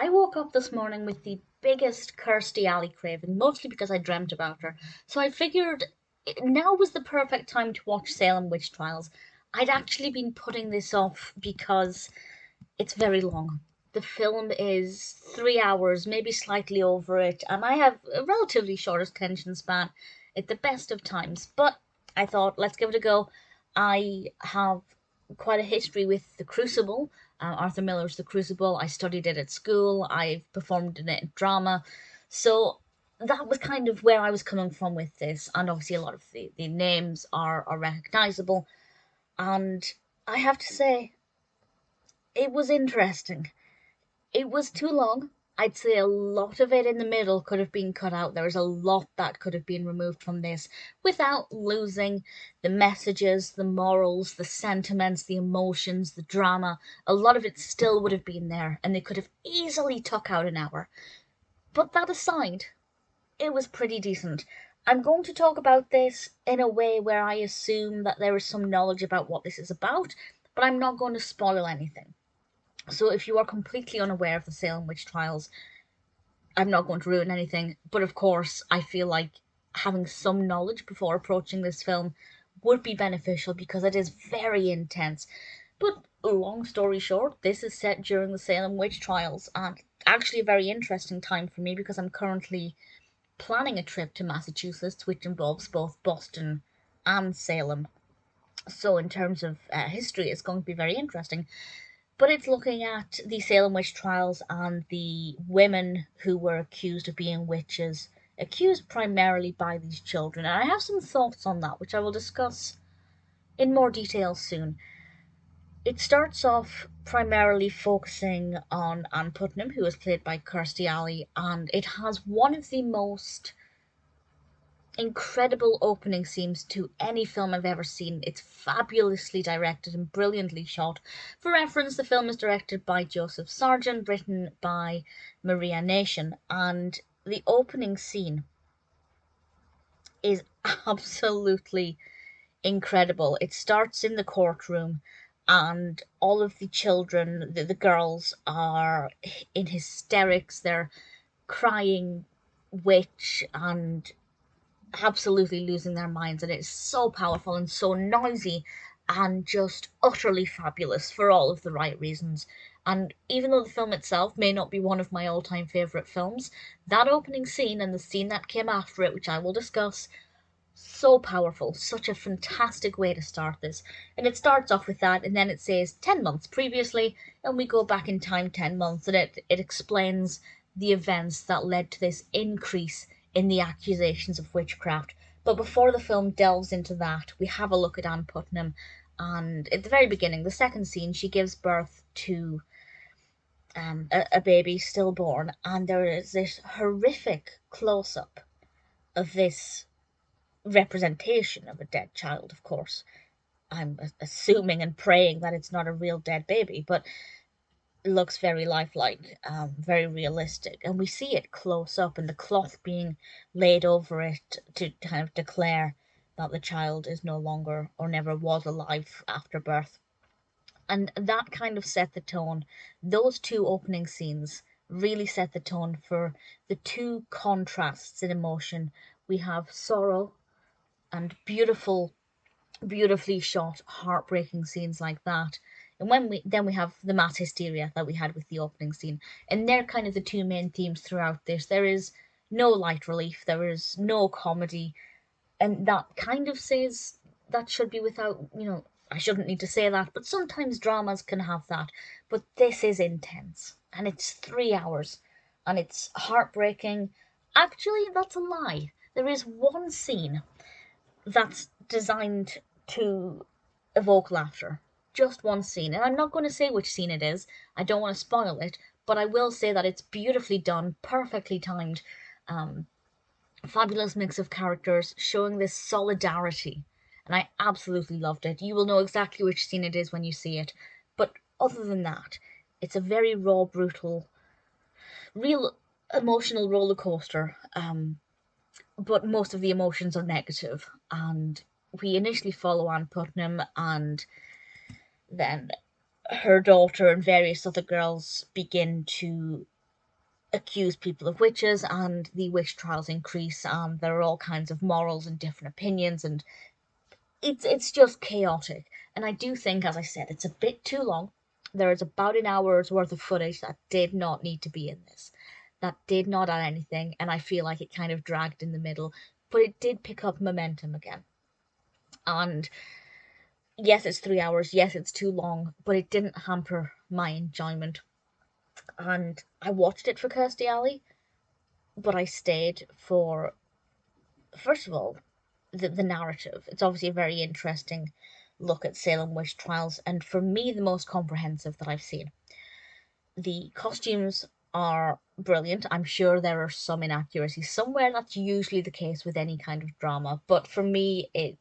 I woke up this morning with the biggest Kirstie Alley craving, mostly because I dreamt about her. So I figured now was the perfect time to watch Salem Witch Trials. I'd actually been putting this off because it's very long. The film is 3 hours, maybe slightly over it, and I have a relatively short attention span at the best of times. But I thought, let's give it a go. I have quite a history with The Crucible. Arthur Miller's The Crucible. I studied it at school. I've performed in it in drama. So that was kind of where I was coming from with this. And obviously, a lot of the names are recognizable. And I have to say, it was interesting. It was too long. I'd say a lot of it in the middle could have been cut out. There was a lot that could have been removed from this without losing the messages, the morals, the sentiments, the emotions, the drama. A lot of it still would have been there, and they could have easily took out an hour. But that aside, it was pretty decent. I'm going to talk about this in a way where I assume that there is some knowledge about what this is about, but I'm not going to spoil anything. So if you are completely unaware of the Salem witch trials, I'm not going to ruin anything. But of course, I feel like having some knowledge before approaching this film would be beneficial because it is very intense. But long story short, this is set during the Salem witch trials, and actually a very interesting time for me because I'm currently planning a trip to Massachusetts, which involves both Boston and Salem. So in terms of history, it's going to be very interesting. But it's looking at the Salem witch trials and the women who were accused of being witches, accused primarily by these children. And I have some thoughts on that, which I will discuss in more detail soon. It starts off primarily focusing on Ann Putnam, who is played by Kirstie Alley, and it has one of the most incredible opening scenes to any film I've ever seen. It's fabulously directed and brilliantly shot. For reference, the film is directed by Joseph Sargent, written by Maria Nation, and the opening scene is absolutely incredible. It starts in the courtroom, and all of the children, the girls, are in hysterics. They're crying witch and absolutely losing their minds, and it's so powerful and so noisy and just utterly fabulous for all of the right reasons. And even though the film itself may not be one of my all-time favourite films, that opening scene and the scene that came after it, which I will discuss, so powerful, such a fantastic way to start this. And it starts off with that, and then it says 10 months previously, and we go back in time 10 months, and it explains the events that led to this increase in the accusations of witchcraft. But before the film delves into that, we have a look at Ann Putnam, and at the very beginning, the second scene, she gives birth to a baby stillborn, and there is this horrific close-up of this representation of a dead child, of course. I'm assuming and praying that it's not a real dead baby, but looks very lifelike, very realistic, and we see it close up, and the cloth being laid over it to kind of declare that the child is no longer or never was alive after birth. And that kind of set the tone. Those two opening scenes really set the tone for the two contrasts in emotion. We have sorrow and beautifully shot, heartbreaking scenes like that. And we have the mass hysteria that we had with the opening scene, and they're kind of the two main themes throughout this. There is no light relief, there is no comedy, and that kind of says that should be without, I shouldn't need to say that, but sometimes dramas can have that. But this is intense, and it's 3 hours, and it's heartbreaking. Actually, that's a lie. There is one scene that's designed to evoke laughter. Just one scene. And I'm not going to say which scene it is. I don't want to spoil it. But I will say that it's beautifully done, perfectly timed. Um, Fabulous mix of characters showing this solidarity. And I absolutely loved it. You will know exactly which scene it is when you see it. But other than that, it's a very raw, brutal, real emotional roller coaster. But most of the emotions are negative, and we initially follow Ann Putnam, and then her daughter and various other girls begin to accuse people of witches, and the witch trials increase, and there are all kinds of morals and different opinions, and it's just chaotic. And I do think, as I said, it's a bit too long. There is about an hour's worth of footage that did not need to be in this. That did not add anything, and I feel like it kind of dragged in the middle, but it did pick up momentum again. And yes, it's 3 hours, yes, it's too long, but it didn't hamper my enjoyment. And I watched it for Kirstie Alley, but I stayed for, first of all, the narrative. It's obviously a very interesting look at Salem witch trials, and for me, the most comprehensive that I've seen. The costumes are brilliant. I'm sure there are some inaccuracies somewhere. That's usually the case with any kind of drama, but for me, it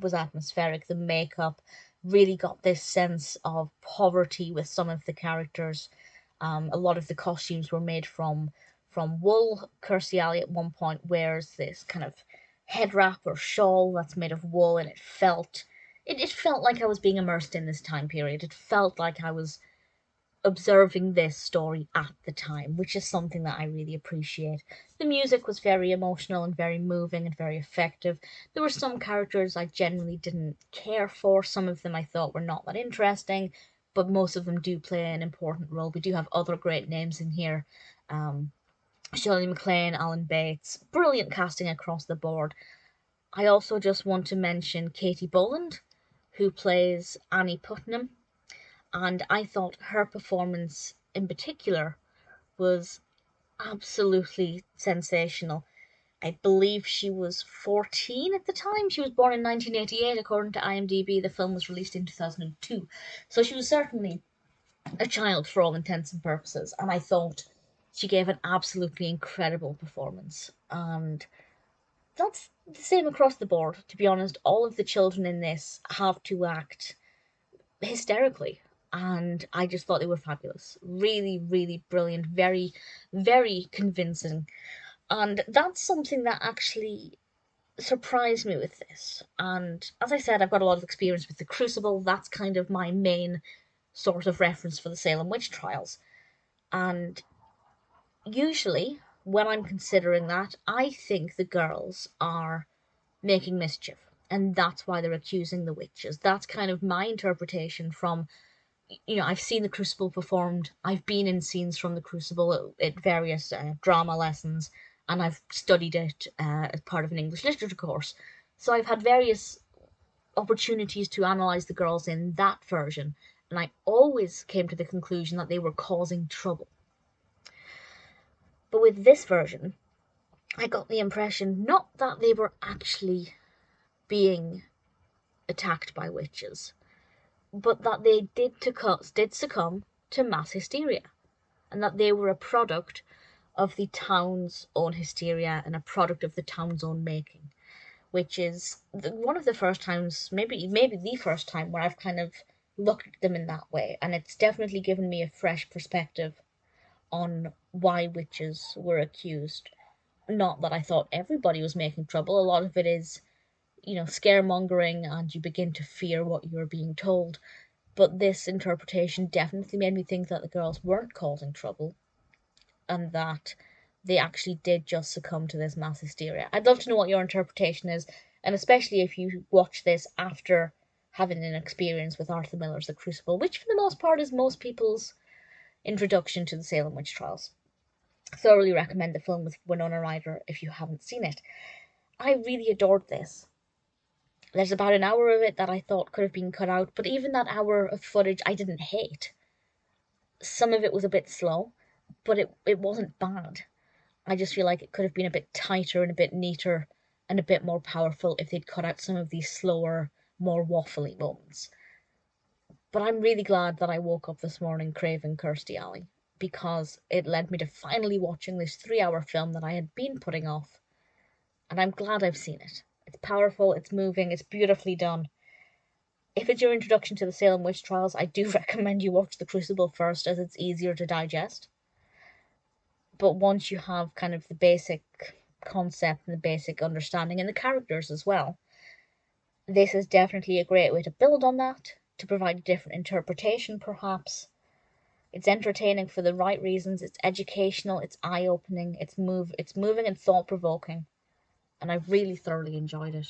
was atmospheric. The makeup really got this sense of poverty with some of the characters. A lot of the costumes were made from wool. Kirstie Alley at one point wears this kind of head wrap or shawl that's made of wool, and it felt like I was being immersed in this time period. It felt like I was observing this story at the time, which is something that I really appreciate. The music was very emotional and very moving and very effective. There were some characters I generally didn't care for. Some of them I thought were not that interesting, but most of them do play an important role. We do have other great names in here. Shirley MacLaine, Alan Bates, brilliant casting across the board. I also just want to mention Katie Boland, who plays Annie Putnam, and I thought her performance in particular was absolutely sensational. I believe she was 14 at the time. She was born in 1988, according to IMDb. The film was released in 2002. So she was certainly a child for all intents and purposes, and I thought she gave an absolutely incredible performance. And that's the same across the board, to be honest. All of the children in this have to act hysterically, and I just thought they were fabulous. Really, really brilliant, very, very convincing. And that's something that actually surprised me with this. And as I said, I've got a lot of experience with the Crucible. That's kind of my main sort of reference for the Salem witch trials. And usually, when I'm considering that, I think the girls are making mischief, and that's why they're accusing the witches. That's kind of my interpretation from, I've seen the Crucible performed, I've been in scenes from the Crucible at various drama lessons, and I've studied it as part of an English literature course. So I've had various opportunities to analyse the girls in that version, and I always came to the conclusion that they were causing trouble. But with this version, I got the impression not that they were actually being attacked by witches, but that they did succumb to mass hysteria, and that they were a product of the town's own hysteria and a product of the town's own making, which is one of the first times, maybe the first time, where I've kind of looked at them in that way, and it's definitely given me a fresh perspective on why witches were accused. Not that I thought everybody was making trouble. A lot of it is, scaremongering, and you begin to fear what you're being told. But this interpretation definitely made me think that the girls weren't causing trouble, and that they actually did just succumb to this mass hysteria. I'd love to know what your interpretation is, and especially if you watch this after having an experience with Arthur Miller's The Crucible, which for the most part is most people's introduction to the Salem witch trials. Thoroughly recommend the film with Winona Ryder if you haven't seen it. I really adored this. There's about an hour of it that I thought could have been cut out, but even that hour of footage I didn't hate. Some of it was a bit slow, but it wasn't bad. I just feel like it could have been a bit tighter and a bit neater and a bit more powerful if they'd cut out some of these slower, more waffly moments. But I'm really glad that I woke up this morning craving Kirstie Alley, because it led me to finally watching this 3-hour film that I had been putting off, and I'm glad I've seen it. It's powerful, it's moving, it's beautifully done. If it's your introduction to the Salem witch trials, I do recommend you watch The Crucible first, as it's easier to digest. But once you have kind of the basic concept and the basic understanding, and the characters as well, this is definitely a great way to build on that, to provide a different interpretation perhaps. It's entertaining for the right reasons. It's educational. It's eye-opening. It's moving and thought-provoking. And I really thoroughly enjoyed it.